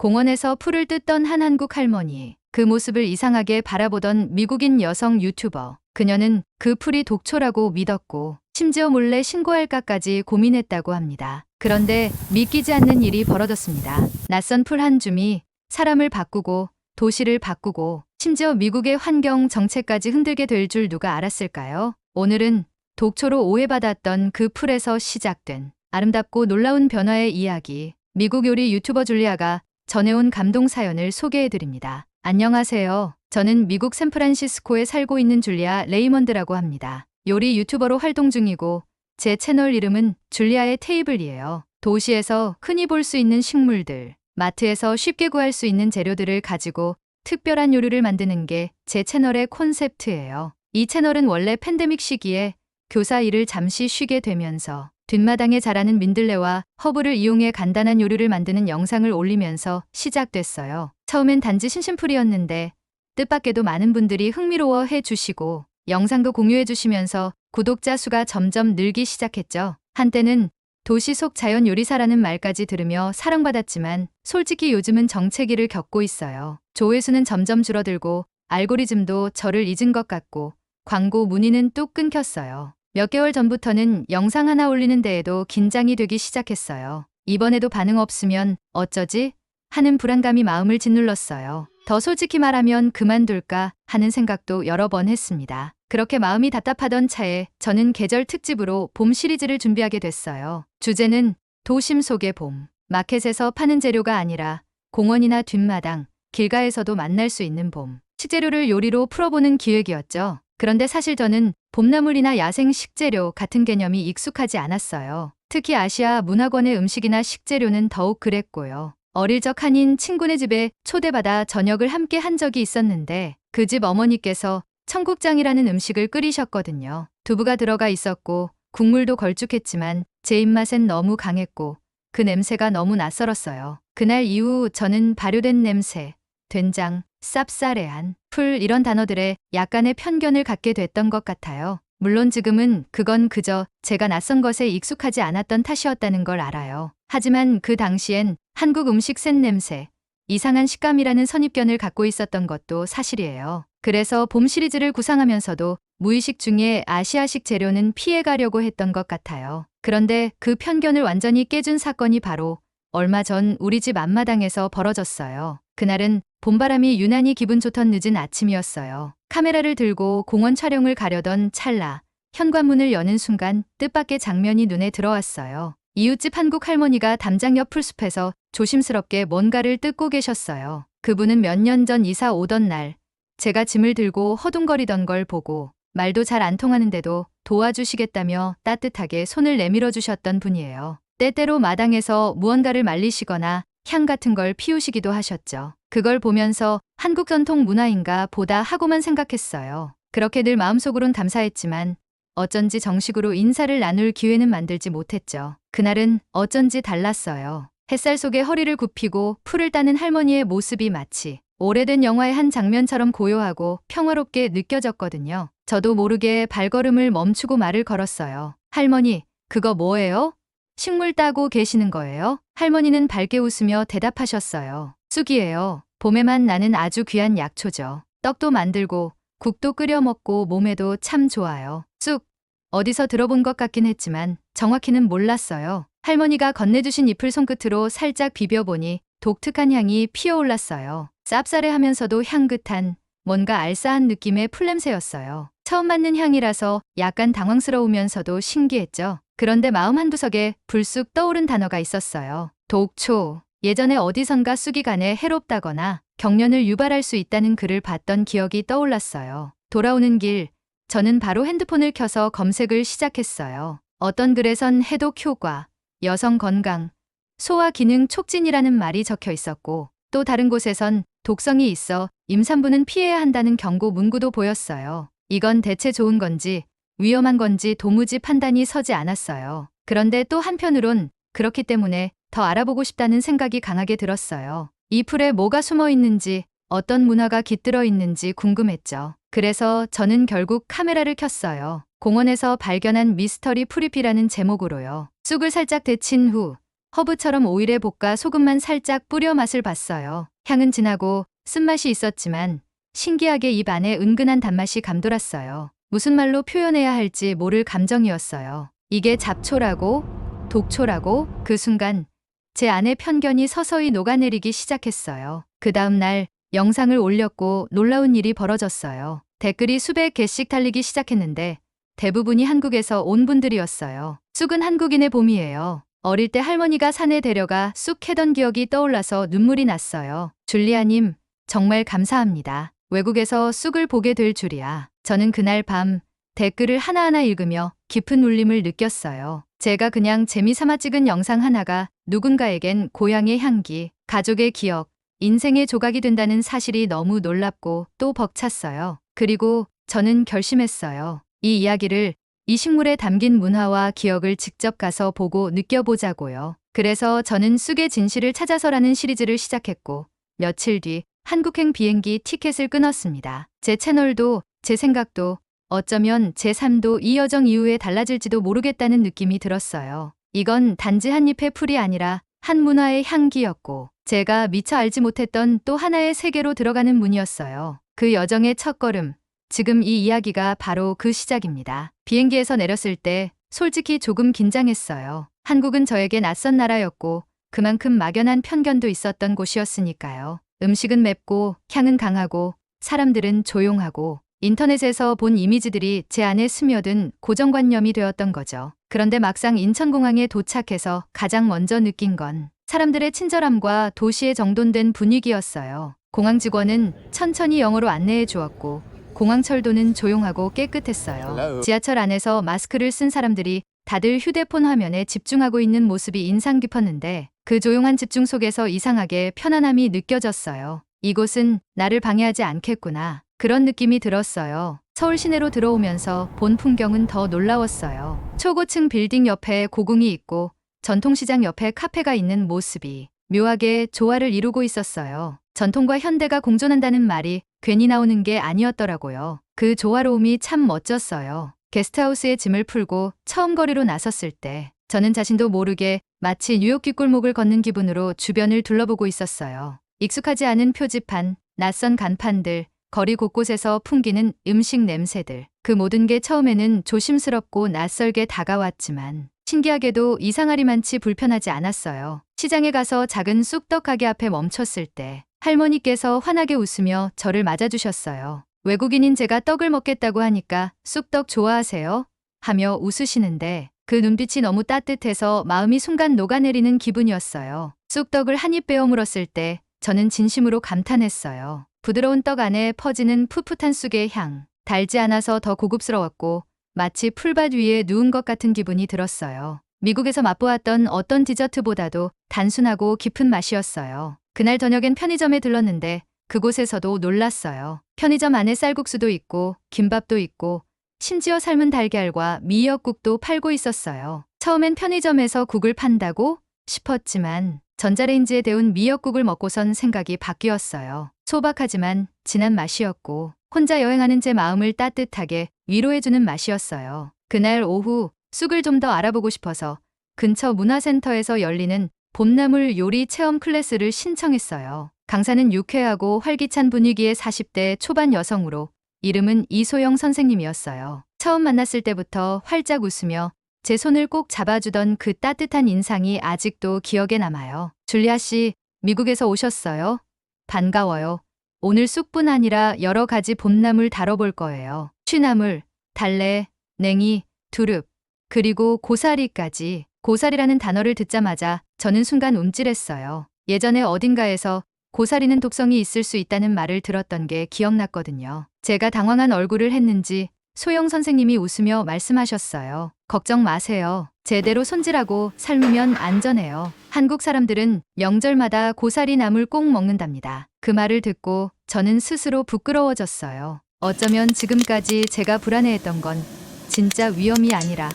공원에서 풀을 뜯던 한 한국 할머니. 그 모습을 이상하게 바라보던 미국인 여성 유튜버. 그녀는 그 풀이 독초라고 믿었고 심지어 몰래 신고할까까지 고민했다고 합니다. 그런데 믿기지 않는 일이 벌어졌습니다. 낯선 풀 한 줌이 사람을 바꾸고 도시를 바꾸고 심지어 미국의 환경 정책까지 흔들게 될 줄 누가 알았을까요? 오늘은 독초로 오해받았던 그 풀에서 시작된 아름답고 놀라운 변화의 이야기, 미국 요리 유튜버 줄리아가 전해온 감동 사연을 소개해드립니다. 안녕하세요. 저는 미국 샌프란시스코에 살고 있는 줄리아 레이먼드라고 합니다. 요리 유튜버로 활동 중이고 제 채널 이름은 줄리아의 테이블이에요. 도시에서 흔히 볼 수 있는 식물들, 마트에서 쉽게 구할 수 있는 재료들을 가지고 특별한 요리를 만드는 게 제 채널의 콘셉트예요. 이 채널은 원래 팬데믹 시기에 교사 일을 잠시 쉬게 되면서 뒷마당에 자라는 민들레와 허브를 이용해 간단한 요리를 만드는 영상을 올리면서 시작됐어요. 처음엔 단지 신심풀이였는데 뜻밖에도 많은 분들이 흥미로워해 주시고 영상도 공유해 주시면서 구독자 수가 점점 늘기 시작했죠. 한때는 도시 속 자연 요리사라는 말까지 들으며 사랑받았지만 솔직히 요즘은 정체기를 겪고 있어요. 조회수는 점점 줄어들고 알고리즘도 저를 잊은 것 같고 광고 문의는 뚝 끊겼어요. 몇 개월 전부터는 영상 하나 올리는 데에도 긴장이 되기 시작했어요. 이번에도 반응 없으면 어쩌지? 하는 불안감이 마음을 짓눌렀어요. 더 솔직히 말하면 그만둘까 하는 생각도 여러 번 했습니다. 그렇게 마음이 답답하던 차에 저는 계절 특집으로 봄 시리즈를 준비하게 됐어요. 주제는 도심 속의 봄. 마켓에서 파는 재료가 아니라 공원이나 뒷마당, 길가에서도 만날 수 있는 봄. 식재료를 요리로 풀어보는 기획이었죠. 그런데 사실 저는 봄나물이나 야생 식재료 같은 개념이 익숙하지 않았어요. 특히 아시아 문화권의 음식이나 식재료는 더욱 그랬고요. 어릴 적 한인 친구네 집에 초대받아 저녁을 함께 한 적이 있었는데 그 집 어머니께서 청국장이라는 음식을 끓이셨거든요. 두부가 들어가 있었고 국물도 걸쭉했지만 제 입맛엔 너무 강했고 그 냄새가 너무 낯설었어요. 그날 이후 저는 발효된 냄새, 된장, 쌉싸래한, 풀 이런 단어들에 약간의 편견을 갖게 됐던 것 같아요. 물론 지금은 그건 그저 제가 낯선 것에 익숙하지 않았던 탓이었다는 걸 알아요. 하지만 그 당시엔 한국 음식 센 냄새, 이상한 식감이라는 선입견을 갖고 있었던 것도 사실이에요. 그래서 봄 시리즈를 구상하면서도 무의식 중에 아시아식 재료는 피해가려고 했던 것 같아요. 그런데 그 편견을 완전히 깨준 사건이 바로 얼마 전 우리 집 앞마당에서 벌어졌어요. 그날은 봄바람이 유난히 기분 좋던 늦은 아침이었어요. 카메라를 들고 공원 촬영을 가려던 찰나 현관문을 여는 순간 뜻밖의 장면이 눈에 들어왔어요. 이웃집 한국 할머니가 담장 옆 풀숲에서 조심스럽게 뭔가를 뜯고 계셨어요. 그분은 몇 년 전 이사 오던 날 제가 짐을 들고 허둥거리던 걸 보고 말도 잘 안 통하는데도 도와주시겠다며 따뜻하게 손을 내밀어 주셨던 분이에요. 때때로 마당에서 무언가를 말리시거나 향 같은 걸 피우시기도 하셨죠. 그걸 보면서 한국 전통 문화인가 보다 하고만 생각했어요. 그렇게 늘 마음속으론 감사했지만 어쩐지 정식으로 인사를 나눌 기회는 만들지 못했죠. 그날은 어쩐지 달랐어요. 햇살 속에 허리를 굽히고 풀을 따는 할머니의 모습이 마치 오래된 영화의 한 장면처럼 고요하고 평화롭게 느껴졌거든요. 저도 모르게 발걸음을 멈추고 말을 걸었어요. 할머니, 그거 뭐예요? 식물 따고 계시는 거예요? 할머니는 밝게 웃으며 대답하셨어요. 쑥이에요. 봄에만 나는 아주 귀한 약초죠. 떡도 만들고 국도 끓여 먹고 몸에도 참 좋아요. 쑥, 어디서 들어본 것 같긴 했지만 정확히는 몰랐어요. 할머니가 건네주신 잎을 손끝으로 살짝 비벼보니 독특한 향이 피어올랐어요. 쌉싸래하면서도 향긋한 뭔가 알싸한 느낌의 풀냄새였어요. 처음 맡는 향이라서 약간 당황스러우면서도 신기했죠. 그런데 마음 한구석에 불쑥 떠오른 단어가 있었어요. 독초. 예전에 어디선가 쑥이 간에 해롭다거나 경련을 유발할 수 있다는 글을 봤던 기억이 떠올랐어요. 돌아오는 길, 저는 바로 핸드폰을 켜서 검색을 시작했어요. 어떤 글에선 해독 효과, 여성 건강, 소화 기능 촉진이라는 말이 적혀 있었고 또 다른 곳에선 독성이 있어 임산부는 피해야 한다는 경고 문구도 보였어요. 이건 대체 좋은 건지 위험한 건지 도무지 판단이 서지 않았어요. 그런데 또 한편으론 그렇기 때문에 더 알아보고 싶다는 생각이 강하게 들었어요. 이 풀에 뭐가 숨어 있는지 어떤 문화가 깃들어 있는지 궁금했죠. 그래서 저는 결국 카메라를 켰어요. 공원에서 발견한 미스터리 풀잎이라는 제목으로요. 쑥을 살짝 데친 후 허브처럼 오일에 볶아 소금만 살짝 뿌려 맛을 봤어요. 향은 진하고 쓴맛이 있었지만 신기하게 입 안에 은근한 단맛이 감돌았어요. 무슨 말로 표현해야 할지 모를 감정이었어요. 이게 잡초라고? 독초라고? 그 순간 제 안에 편견이 서서히 녹아내리기 시작했어요. 그 다음 날 영상을 올렸고 놀라운 일이 벌어졌어요. 댓글이 수백 개씩 달리기 시작했는데 대부분이 한국에서 온 분들이었어요. 쑥은 한국인의 봄이에요. 어릴 때 할머니가 산에 데려가 쑥 캐던 기억이 떠올라서 눈물이 났어요. 줄리아님, 정말 감사합니다. 외국에서 쑥을 보게 될 줄이야. 저는 그날 밤 댓글을 하나하나 읽으며 깊은 울림을 느꼈어요. 제가 그냥 재미삼아 찍은 영상 하나가 누군가에겐 고향의 향기, 가족의 기억, 인생의 조각이 된다는 사실이 너무 놀랍고 또 벅찼어요. 그리고 저는 결심했어요. 이 이야기를 이 식물에 담긴 문화와 기억을 직접 가서 보고 느껴보자고요. 그래서 저는 쑥의 진실을 찾아서라는 시리즈를 시작했고 며칠 뒤 한국행 비행기 티켓을 끊었습니다. 제 채널도 제 생각도 어쩌면 제 삶도 이 여정 이후에 달라질지도 모르겠다는 느낌이 들었어요. 이건 단지 한 잎의 풀이 아니라 한 문화의 향기였고 제가 미처 알지 못했던 또 하나의 세계로 들어가는 문이었어요. 그 여정의 첫걸음, 지금 이 이야기가 바로 그 시작입니다. 비행기에서 내렸을 때 솔직히 조금 긴장했어요. 한국은 저에게 낯선 나라였고 그만큼 막연한 편견도 있었던 곳이었으니까요. 음식은 맵고 향은 강하고 사람들은 조용하고 인터넷에서 본 이미지들이 제 안에 스며든 고정관념이 되었던 거죠. 그런데 막상 인천공항에 도착해서 가장 먼저 느낀 건 사람들의 친절함과 도시의 정돈된 분위기였어요. 공항 직원은 천천히 영어로 안내해 주었고 공항철도는 조용하고 깨끗했어요. 지하철 안에서 마스크를 쓴 사람들이 다들 휴대폰 화면에 집중하고 있는 모습이 인상 깊었는데 그 조용한 집중 속에서 이상하게 편안함이 느껴졌어요. 이곳은 나를 방해하지 않겠구나. 그런 느낌이 들었어요. 서울 시내로 들어오면서 본 풍경은 더 놀라웠어요. 초고층 빌딩 옆에 고궁이 있고 전통시장 옆에 카페가 있는 모습이 묘하게 조화를 이루고 있었어요. 전통과 현대가 공존한다는 말이 괜히 나오는 게 아니었더라고요. 그 조화로움이 참 멋졌어요. 게스트하우스에 짐을 풀고 처음 거리로 나섰을 때 저는 자신도 모르게 마치 뉴욕 뒷골목을 걷는 기분으로 주변을 둘러보고 있었어요. 익숙하지 않은 표지판, 낯선 간판들, 거리 곳곳에서 풍기는 음식 냄새들. 그 모든 게 처음에는 조심스럽고 낯설게 다가왔지만 신기하게도 이상하리만치 불편하지 않았어요. 시장에 가서 작은 쑥떡 가게 앞에 멈췄을 때 할머니께서 환하게 웃으며 저를 맞아주셨어요. 외국인인 제가 떡을 먹겠다고 하니까 쑥떡 좋아하세요? 하며 웃으시는데 그 눈빛이 너무 따뜻해서 마음이 순간 녹아내리는 기분이었어요. 쑥떡을 한 입 베어 물었을 때 저는 진심으로 감탄했어요. 부드러운 떡 안에 퍼지는 풋풋한 쑥의 향, 달지 않아서 더 고급스러웠고 마치 풀밭 위에 누운 것 같은 기분이 들었어요. 미국에서 맛보았던 어떤 디저트보다도 단순하고 깊은 맛이었어요. 그날 저녁엔 편의점에 들렀는데 그곳에서도 놀랐어요. 편의점 안에 쌀국수도 있고 김밥도 있고 심지어 삶은 달걀과 미역국도 팔고 있었어요. 처음엔 편의점에서 국을 판다고 싶었지만 전자레인지에 데운 미역국을 먹고선 생각이 바뀌었어요. 소박하지만 진한 맛이었고 혼자 여행하는 제 마음을 따뜻하게 위로해주는 맛이었어요. 그날 오후 쑥을 좀 더 알아보고 싶어서 근처 문화센터에서 열리는 봄나물 요리 체험 클래스를 신청했어요. 강사는 유쾌하고 활기찬 분위기의 40대 초반 여성으로 이름은 이소영 선생님이었어요. 처음 만났을 때부터 활짝 웃으며 제 손을 꼭 잡아주던 그 따뜻한 인상이 아직도 기억에 남아요. 줄리아 씨, 미국에서 오셨어요? 반가워요. 오늘 쑥뿐 아니라 여러 가지 봄나물 다뤄볼 거예요. 취나물, 달래, 냉이, 두릅, 그리고 고사리까지. 고사리라는 단어를 듣자마자 저는 순간 움찔했어요. 예전에 어딘가에서 고사리는 독성이 있을 수 있다는 말을 들었던 게 기억났거든요. 제가 당황한 얼굴을 했는지 소영 선생님이 웃으며 말씀하셨어요. 걱정 마세요. 제대로 손질하고 삶으면 안전해요. 한국 사람들은 명절마다 고사리 나물 꼭 먹는답니다. 그 말을 듣고 저는 스스로 부끄러워졌어요. 어쩌면 지금까지 제가 불안해했던 건 진짜 위험이 아니라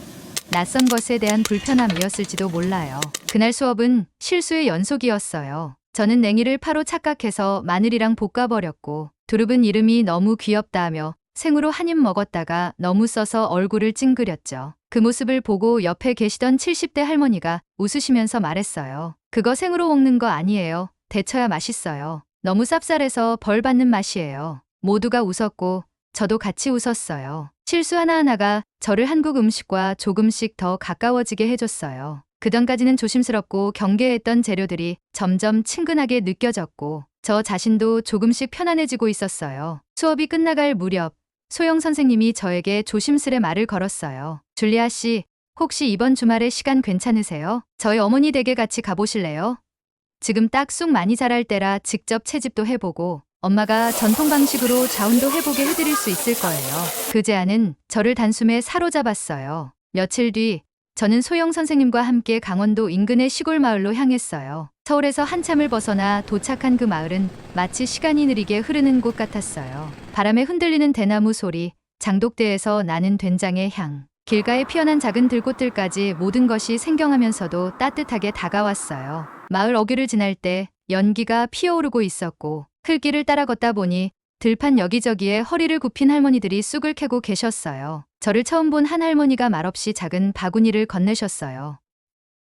낯선 것에 대한 불편함이었을지도 몰라요. 그날 수업은 실수의 연속이었어요. 저는 냉이를 파로 착각해서 마늘이랑 볶아버렸고 두릅은 이름이 너무 귀엽다 하며 생으로 한 입 먹었다가 너무 써서 얼굴을 찡그렸죠. 그 모습을 보고 옆에 계시던 70대 할머니가 웃으시면서 말했어요. 그거 생으로 먹는 거 아니에요. 데쳐야 맛있어요. 너무 쌉쌀해서 벌 받는 맛이에요. 모두가 웃었고 저도 같이 웃었어요. 실수 하나하나가 저를 한국 음식과 조금씩 더 가까워지게 해줬어요. 그전까지는 조심스럽고 경계했던 재료들이 점점 친근하게 느껴졌고 저 자신도 조금씩 편안해지고 있었어요. 수업이 끝나갈 무렵 소영 선생님이 저에게 조심스레 말을 걸었어요. 줄리아 씨, 혹시 이번 주말에 시간 괜찮으세요? 저희 어머니 댁에 같이 가보실래요? 지금 딱 쑥 많이 자랄 때라 직접 채집도 해보고 엄마가 전통 방식으로 자운도 해보게 해드릴 수 있을 거예요. 그 제안은 저를 단숨에 사로잡았어요. 며칠 뒤 저는 소영 선생님과 함께 강원도 인근의 시골 마을로 향했어요. 서울에서 한참을 벗어나 도착한 그 마을은 마치 시간이 느리게 흐르는 곳 같았어요. 바람에 흔들리는 대나무 소리, 장독대에서 나는 된장의 향, 길가에 피어난 작은 들꽃들까지 모든 것이 생경하면서도 따뜻하게 다가왔어요. 마을 어귀를 지날 때 연기가 피어오르고 있었고 흘길을 따라 걷다 보니 들판 여기저기에 허리를 굽힌 할머니들이 쑥을 캐고 계셨어요. 저를 처음 본 한 할머니가 말없이 작은 바구니를 건네셨어요.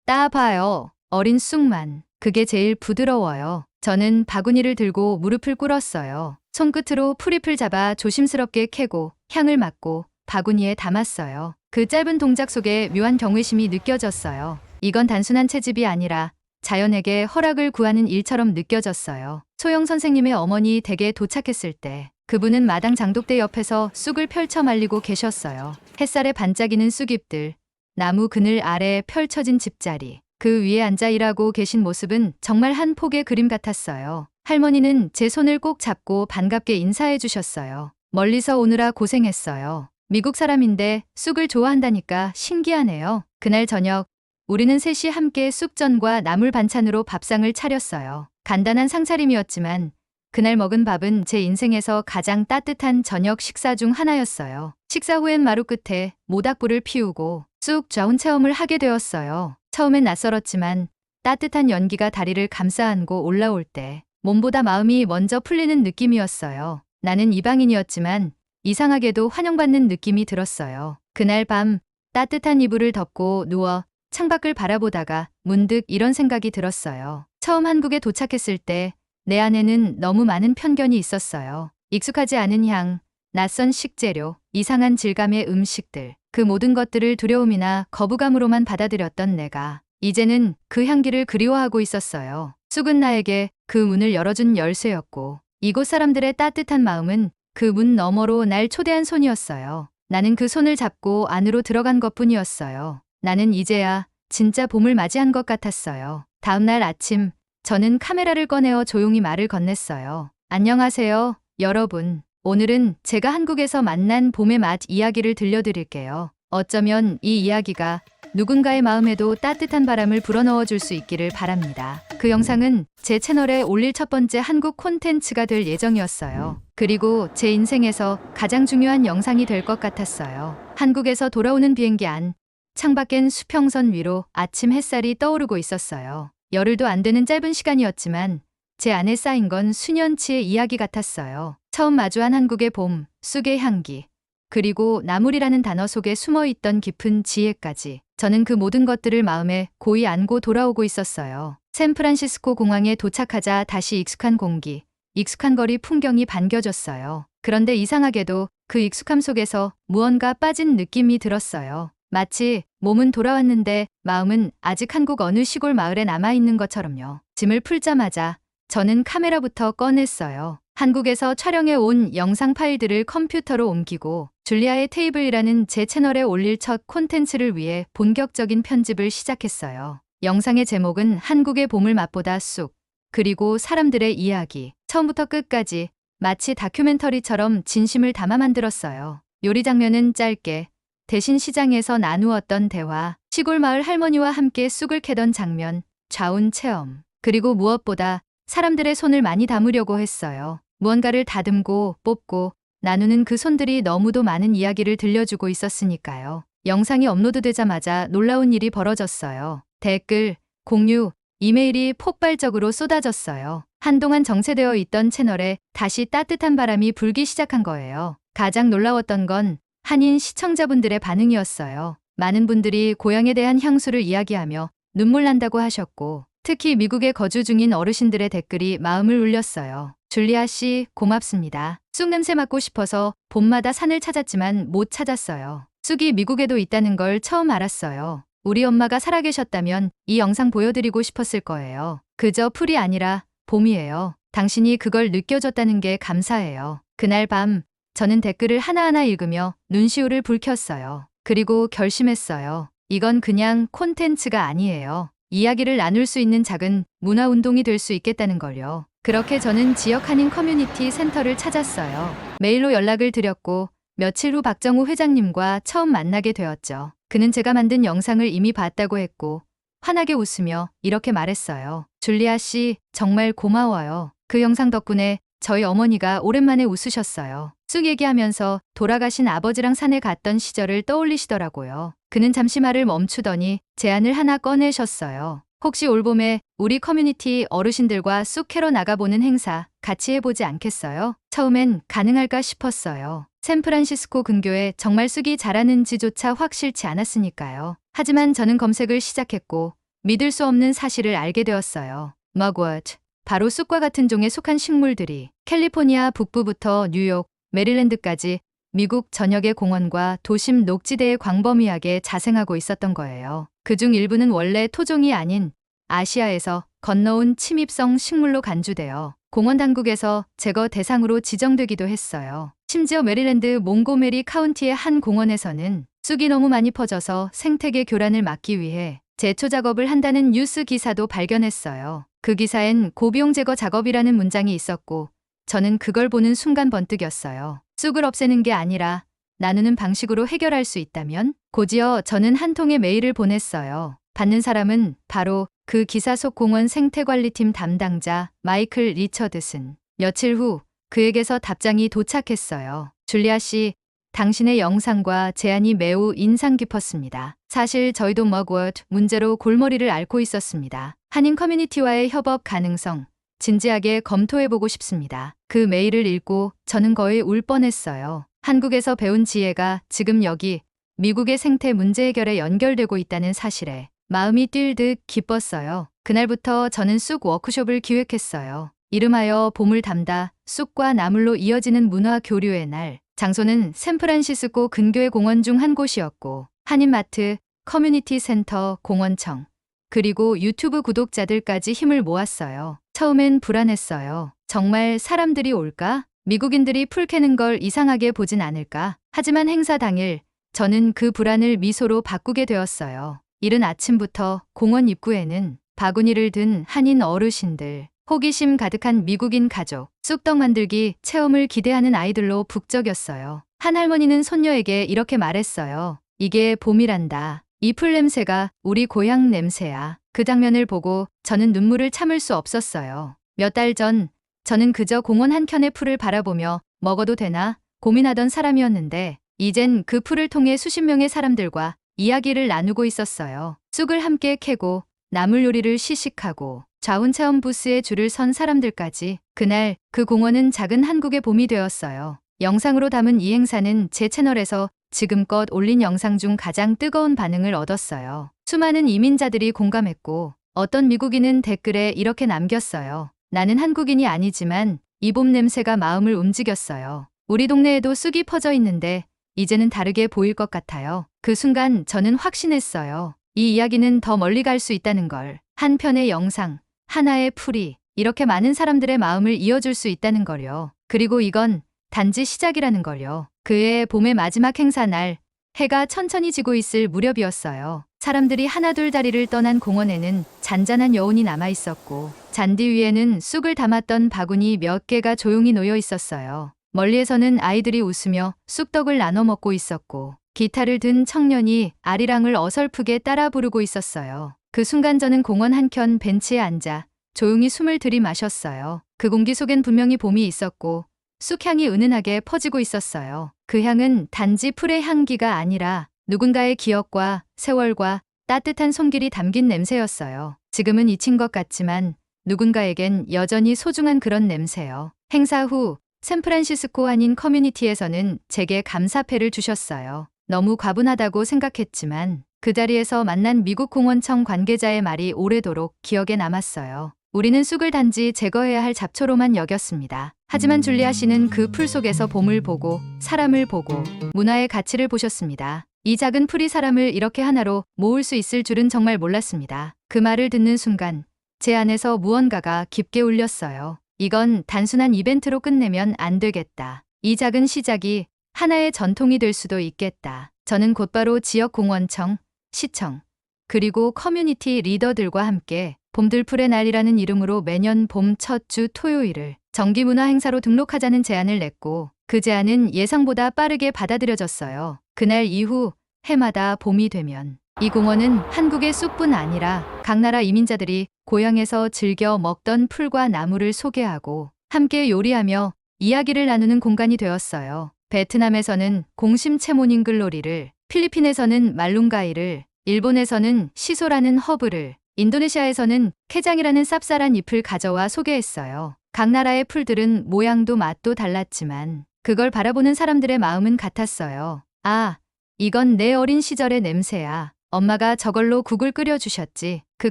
따봐요. 어린 쑥만. 그게 제일 부드러워요. 저는 바구니를 들고 무릎을 꿇었어요. 손끝으로 풀잎을 잡아 조심스럽게 캐고 향을 맡고 바구니에 담았어요. 그 짧은 동작 속에 묘한 경외심이 느껴졌어요. 이건 단순한 채집이 아니라 자연에게 허락을 구하는 일처럼 느껴졌어요. 소영 선생님의 어머니 댁에 도착했을 때 그분은 마당 장독대 옆에서 쑥을 펼쳐 말리고 계셨어요. 햇살에 반짝이는 쑥잎들, 나무 그늘 아래 펼쳐진 집자리, 그 위에 앉아 일하고 계신 모습은 정말 한 폭의 그림 같았어요. 할머니는 제 손을 꼭 잡고 반갑게 인사해 주셨어요. 멀리서 오느라 고생했어요. 미국 사람인데 쑥을 좋아한다니까 신기하네요. 그날 저녁 우리는 셋이 함께 쑥전과 나물 반찬으로 밥상을 차렸어요. 간단한 상차림이었지만 그날 먹은 밥은 제 인생에서 가장 따뜻한 저녁 식사 중 하나였어요. 식사 후엔 마루 끝에 모닥불을 피우고 쑥 좌운 체험을 하게 되었어요. 처음엔 낯설었지만 따뜻한 연기가 다리를 감싸 안고 올라올 때 몸보다 마음이 먼저 풀리는 느낌이었어요. 나는 이방인이었지만 이상하게도 환영받는 느낌이 들었어요. 그날 밤 따뜻한 이불을 덮고 누워 창밖을 바라보다가 문득 이런 생각이 들었어요. 처음 한국에 도착했을 때 내 안에는 너무 많은 편견이 있었어요. 익숙하지 않은 향, 낯선 식재료, 이상한 질감의 음식들, 그 모든 것들을 두려움이나 거부감으로만 받아들였던 내가 이제는 그 향기를 그리워하고 있었어요. 쑥은 나에게 그 문을 열어준 열쇠였고 이곳 사람들의 따뜻한 마음은 그 문 너머로 날 초대한 손이었어요. 나는 그 손을 잡고 안으로 들어간 것뿐이었어요. 나는 이제야 진짜 봄을 맞이한 것 같았어요. 다음 날 아침 저는 카메라를 꺼내어 조용히 말을 건넸어요. 안녕하세요, 여러분. 오늘은 제가 한국에서 만난 봄의 맛 이야기를 들려드릴게요. 어쩌면 이 이야기가 누군가의 마음에도 따뜻한 바람을 불어넣어 줄 수 있기를 바랍니다. 그 영상은 제 채널에 올릴 첫 번째 한국 콘텐츠가 될 예정이었어요. 그리고 제 인생에서 가장 중요한 영상이 될 것 같았어요. 한국에서 돌아오는 비행기 안, 창밖엔 수평선 위로 아침 햇살이 떠오르고 있었어요. 열흘도 안 되는 짧은 시간이었지만 제 안에 쌓인 건 수년치의 이야기 같았어요. 처음 마주한 한국의 봄, 쑥의 향기, 그리고 나물이라는 단어 속에 숨어있던 깊은 지혜까지 저는 그 모든 것들을 마음에 고이 안고 돌아오고 있었어요. 샌프란시스코 공항에 도착하자 다시 익숙한 공기, 익숙한 거리 풍경이 반겨졌어요. 그런데 이상하게도 그 익숙함 속에서 무언가 빠진 느낌이 들었어요. 마치 몸은 돌아왔는데 마음은 아직 한국 어느 시골 마을에 남아있는 것처럼요. 짐을 풀자마자 저는 카메라부터 꺼냈어요. 한국에서 촬영해 온 영상 파일들을 컴퓨터로 옮기고 줄리아의 테이블이라는 제 채널에 올릴 첫 콘텐츠를 위해 본격적인 편집을 시작했어요. 영상의 제목은 한국의 봄을 맛보다 쑥, 그리고 사람들의 이야기. 처음부터 끝까지 마치 다큐멘터리처럼 진심을 담아 만들었어요. 요리 장면은 짧게, 대신 시장에서 나누었던 대화, 시골 마을 할머니와 함께 쑥을 캐던 장면, 좌운 체험, 그리고 무엇보다 사람들의 손을 많이 담으려고 했어요. 무언가를 다듬고 뽑고 나누는 그 손들이 너무도 많은 이야기를 들려주고 있었으니까요. 영상이 업로드되자마자 놀라운 일이 벌어졌어요. 댓글, 공유, 이메일이 폭발적으로 쏟아졌어요. 한동안 정체되어 있던 채널에 다시 따뜻한 바람이 불기 시작한 거예요. 가장 놀라웠던 건 한인 시청자분들의 반응이었어요. 많은 분들이 고향에 대한 향수를 이야기하며 눈물 난다고 하셨고, 특히 미국에 거주 중인 어르신들의 댓글이 마음을 울렸어요. 줄리아 씨, 고맙습니다. 쑥 냄새 맡고 싶어서 봄마다 산을 찾았지만 못 찾았어요. 쑥이 미국에도 있다는 걸 처음 알았어요. 우리 엄마가 살아계셨다면 이 영상 보여드리고 싶었을 거예요. 그저 풀이 아니라 봄이에요. 당신이 그걸 느껴줬다는 게 감사해요. 그날 밤 저는 댓글을 하나하나 읽으며 눈시울을 붉혔어요. 그리고 결심했어요. 이건 그냥 콘텐츠가 아니에요. 이야기를 나눌 수 있는 작은 문화운동이 될 수 있겠다는 걸요. 그렇게 저는 지역 한인 커뮤니티 센터를 찾았어요. 메일로 연락을 드렸고 며칠 후 박정우 회장님과 처음 만나게 되었죠. 그는 제가 만든 영상을 이미 봤다고 했고 환하게 웃으며 이렇게 말했어요. 줄리아 씨, 정말 고마워요. 그 영상 덕분에 저희 어머니가 오랜만에 웃으셨어요. 쑥 얘기하면서 돌아가신 아버지랑 산에 갔던 시절을 떠올리시더라고요. 그는 잠시 말을 멈추더니 제안을 하나 꺼내셨어요. 혹시 올봄에 우리 커뮤니티 어르신들과 쑥 캐러 나가보는 행사 같이 해보지 않겠어요? 처음엔 가능할까 싶었어요. 샌프란시스코 근교에 정말 쑥이 자라는지조차 확실치 않았으니까요. 하지만 저는 검색을 시작했고 믿을 수 없는 사실을 알게 되었어요. 머그워트, 바로 쑥과 같은 종에 속한 식물들이 캘리포니아 북부부터 뉴욕, 메릴랜드까지 미국 전역의 공원과 도심 녹지대에 광범위하게 자생하고 있었던 거예요. 그중 일부는 원래 토종이 아닌 아시아에서 건너온 침입성 식물로 간주되어 공원 당국에서 제거 대상으로 지정되기도 했어요. 심지어 메릴랜드 몽고메리 카운티의 한 공원에서는 쑥이 너무 많이 퍼져서 생태계 교란을 막기 위해 제초 작업을 한다는 뉴스 기사도 발견했어요. 그 기사엔 고비용 제거 작업이라는 문장이 있었고 저는 그걸 보는 순간 번뜩였어요. 쑥을 없애는 게 아니라 나누는 방식으로 해결할 수 있다면? 곧이어 저는 한 통의 메일을 보냈어요. 받는 사람은 바로 그 기사 속 공원 생태관리팀 담당자 마이클 리처드슨. 며칠 후 그에게서 답장이 도착했어요. 줄리아 씨, 당신의 영상과 제안이 매우 인상 깊었습니다. 사실 저희도 머그워트 문제로 골머리를 앓고 있었습니다. 한인 커뮤니티와의 협업 가능성 진지하게 검토해보고 싶습니다. 그 메일을 읽고 저는 거의 울 뻔했어요. 한국에서 배운 지혜가 지금 여기 미국의 생태 문제 해결에 연결되고 있다는 사실에 마음이 뛸 듯 기뻤어요. 그날부터 저는 쑥 워크숍을 기획했어요. 이름하여 봄을 담다 쑥과 나물로 이어지는 문화 교류의 날. 장소는 샌프란시스코 근교의 공원 중 한 곳이었고 한인마트, 커뮤니티 센터, 공원청, 그리고 유튜브 구독자들까지 힘을 모았어요. 처음엔 불안했어요. 정말 사람들이 올까? 미국인들이 풀 캐는 걸 이상하게 보진 않을까? 하지만 행사 당일 저는 그 불안을 미소로 바꾸게 되었어요. 이른 아침부터 공원 입구에는 바구니를 든 한인 어르신들, 호기심 가득한 미국인 가족, 쑥떡 만들기 체험을 기대하는 아이들로 북적였어요. 한 할머니는 손녀에게 이렇게 말했어요. 이게 봄이란다. 이 풀 냄새가 우리 고향 냄새야. 그 장면을 보고 저는 눈물을 참을 수 없었어요. 몇 달 전 저는 그저 공원 한켠의 풀을 바라보며 먹어도 되나 고민하던 사람이었는데 이젠 그 풀을 통해 수십 명의 사람들과 이야기를 나누고 있었어요. 쑥을 함께 캐고 나물 요리를 시식하고 좌운 체험 부스에 줄을 선 사람들까지. 그날 그 공원은 작은 한국의 봄이 되었어요. 영상으로 담은 이 행사는 제 채널에서 지금껏 올린 영상 중 가장 뜨거운 반응을 얻었어요. 수많은 이민자들이 공감했고 어떤 미국인은 댓글에 이렇게 남겼어요. 나는 한국인이 아니지만 이 봄 냄새가 마음을 움직였어요. 우리 동네에도 쑥이 퍼져 있는데 이제는 다르게 보일 것 같아요. 그 순간 저는 확신했어요. 이 이야기는 더 멀리 갈 수 있다는 걸. 한 편의 영상, 하나의 풀이 이렇게 많은 사람들의 마음을 이어줄 수 있다는 걸요. 그리고 이건 단지 시작이라는 걸요. 그해 봄의 마지막 행사 날 해가 천천히 지고 있을 무렵이었어요. 사람들이 하나둘 다리를 떠난 공원에는 잔잔한 여운이 남아 있었고 잔디 위에는 쑥을 담았던 바구니 몇 개가 조용히 놓여 있었어요. 멀리에서는 아이들이 웃으며 쑥떡을 나눠 먹고 있었고 기타를 든 청년이 아리랑을 어설프게 따라 부르고 있었어요. 그 순간 저는 공원 한켠 벤치에 앉아 조용히 숨을 들이마셨어요. 그 공기 속엔 분명히 봄이 있었고 쑥향이 은은하게 퍼지고 있었어요. 그 향은 단지 풀의 향기가 아니라 누군가의 기억과 세월과 따뜻한 손길이 담긴 냄새였어요. 지금은 잊힌 것 같지만 누군가에겐 여전히 소중한 그런 냄새요. 행사 후 샌프란시스코 한인 커뮤니티에서는 제게 감사패를 주셨어요. 너무 과분하다고 생각했지만 그 자리에서 만난 미국 공원청 관계자의 말이 오래도록 기억에 남았어요. 우리는 쑥을 단지 제거해야 할 잡초로만 여겼습니다. 하지만 줄리아 씨는 그 풀 속에서 봄을 보고 사람을 보고 문화의 가치를 보셨습니다. 이 작은 풀이 사람을 이렇게 하나로 모을 수 있을 줄은 정말 몰랐습니다. 그 말을 듣는 순간 제 안에서 무언가가 깊게 울렸어요. 이건 단순한 이벤트로 끝내면 안 되겠다. 이 작은 시작이 하나의 전통이 될 수도 있겠다. 저는 곧바로 지역 공원청, 시청, 그리고 커뮤니티 리더들과 함께 봄들풀의 날이라는 이름으로 매년 봄 첫 주 토요일을 정기 문화 행사로 등록하자는 제안을 냈고 그 제안은 예상보다 빠르게 받아들여졌어요. 그날 이후 해마다 봄이 되면 이 공원은 한국의 쑥뿐 아니라 각 나라 이민자들이 고향에서 즐겨 먹던 풀과 나무를 소개하고 함께 요리하며 이야기를 나누는 공간이 되었어요. 베트남에서는 공심 채모닝글로리를, 필리핀에서는 말룽가이를, 일본에서는 시소라는 허브를, 인도네시아에서는 캐장이라는 쌉쌀한 잎을 가져와 소개했어요. 각 나라의 풀들은 모양도 맛도 달랐지만 그걸 바라보는 사람들의 마음은 같았어요. 아, 이건 내 어린 시절의 냄새야. 엄마가 저걸로 국을 끓여주셨지. 그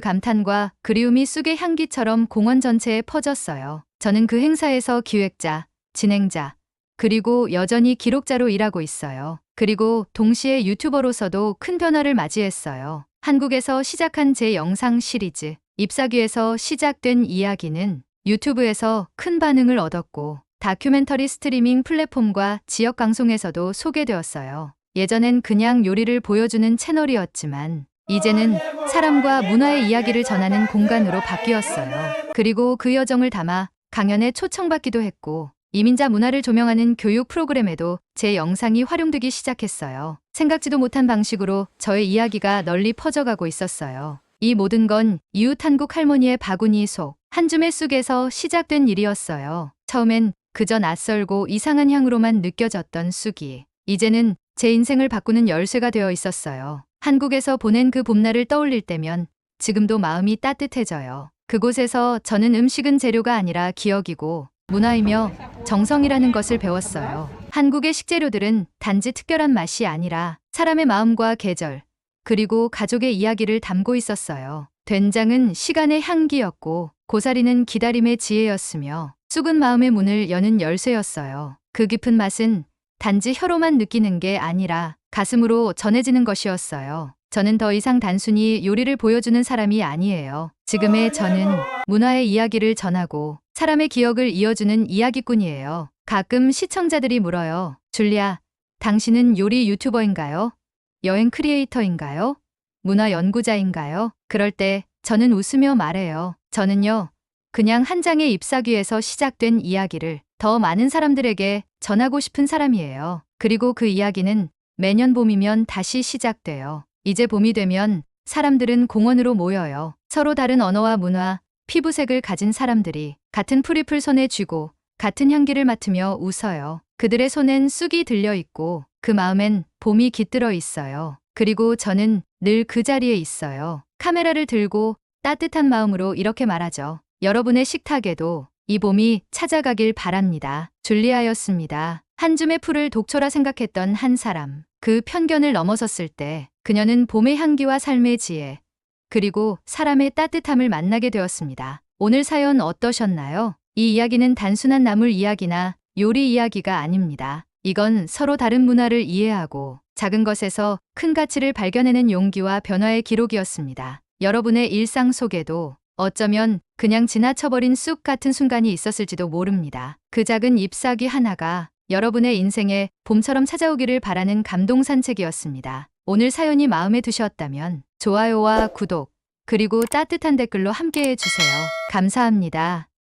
감탄과 그리움이 쑥의 향기처럼 공원 전체에 퍼졌어요. 저는 그 행사에서 기획자, 진행자, 그리고 여전히 기록자로 일하고 있어요. 그리고 동시에 유튜버로서도 큰 변화를 맞이했어요. 한국에서 시작한 제 영상 시리즈, 잎사귀에서 시작된 이야기는 유튜브에서 큰 반응을 얻었고 다큐멘터리 스트리밍 플랫폼과 지역 방송에서도 소개되었어요. 예전엔 그냥 요리를 보여주는 채널이었지만 이제는 사람과 문화의 이야기를 전하는 공간으로 바뀌었어요. 그리고 그 여정을 담아 강연에 초청받기도 했고 이민자 문화를 조명하는 교육 프로그램에도 제 영상이 활용되기 시작했어요. 생각지도 못한 방식으로 저의 이야기가 널리 퍼져가고 있었어요. 이 모든 건 이웃 한국 할머니의 바구니 속 한 줌의 쑥에서 시작된 일이었어요. 처음엔 그저 낯설고 이상한 향으로만 느껴졌던 쑥이 이제는 제 인생을 바꾸는 열쇠가 되어 있었어요. 한국에서 보낸 그 봄날을 떠올릴 때면 지금도 마음이 따뜻해져요. 그곳에서 저는 음식은 재료가 아니라 기억이고 문화이며 정성이라는 것을 배웠어요. 한국의 식재료들은 단지 특별한 맛이 아니라 사람의 마음과 계절, 그리고 가족의 이야기를 담고 있었어요. 된장은 시간의 향기였고 고사리는 기다림의 지혜였으며 쑥은 마음의 문을 여는 열쇠였어요. 그 깊은 맛은 단지 혀로만 느끼는 게 아니라 가슴으로 전해지는 것이었어요. 저는 더 이상 단순히 요리를 보여주는 사람이 아니에요. 지금의 저는 문화의 이야기를 전하고 사람의 기억을 이어주는 이야기꾼이에요. 가끔 시청자들이 물어요. 줄리아, 당신은 요리 유튜버인가요? 여행 크리에이터인가요? 문화 연구자인가요? 그럴 때 저는 웃으며 말해요. 저는요, 그냥 한 장의 잎사귀에서 시작된 이야기를 더 많은 사람들에게 전하고 싶은 사람이에요. 그리고 그 이야기는 매년 봄이면 다시 시작돼요. 이제 봄이 되면 사람들은 공원으로 모여요. 서로 다른 언어와 문화, 피부색을 가진 사람들이 같은 풀잎을 손에 쥐고 같은 향기를 맡으며 웃어요. 그들의 손엔 쑥이 들려있고 그 마음엔 봄이 깃들어 있어요. 그리고 저는 늘 그 자리에 있어요. 카메라를 들고 따뜻한 마음으로 이렇게 말하죠. 여러분의 식탁에도 이 봄이 찾아가길 바랍니다. 줄리아였습니다. 한 줌의 풀을 독초라 생각했던 한 사람. 그 편견을 넘어섰을 때 그녀는 봄의 향기와 삶의 지혜, 그리고 사람의 따뜻함을 만나게 되었습니다. 오늘 사연 어떠셨나요? 이 이야기는 단순한 나물 이야기나 요리 이야기가 아닙니다. 이건 서로 다른 문화를 이해하고 작은 것에서 큰 가치를 발견해낸 용기와 변화의 기록이었습니다. 여러분의 일상 속에도 어쩌면 그냥 지나쳐버린 쑥 같은 순간이 있었을지도 모릅니다. 그 작은 잎사귀 하나가 여러분의 인생에 봄처럼 찾아오기를 바라는 감동 산책이었습니다. 오늘 사연이 마음에 드셨다면 좋아요와 구독, 그리고 따뜻한 댓글로 함께해 주세요. 감사합니다.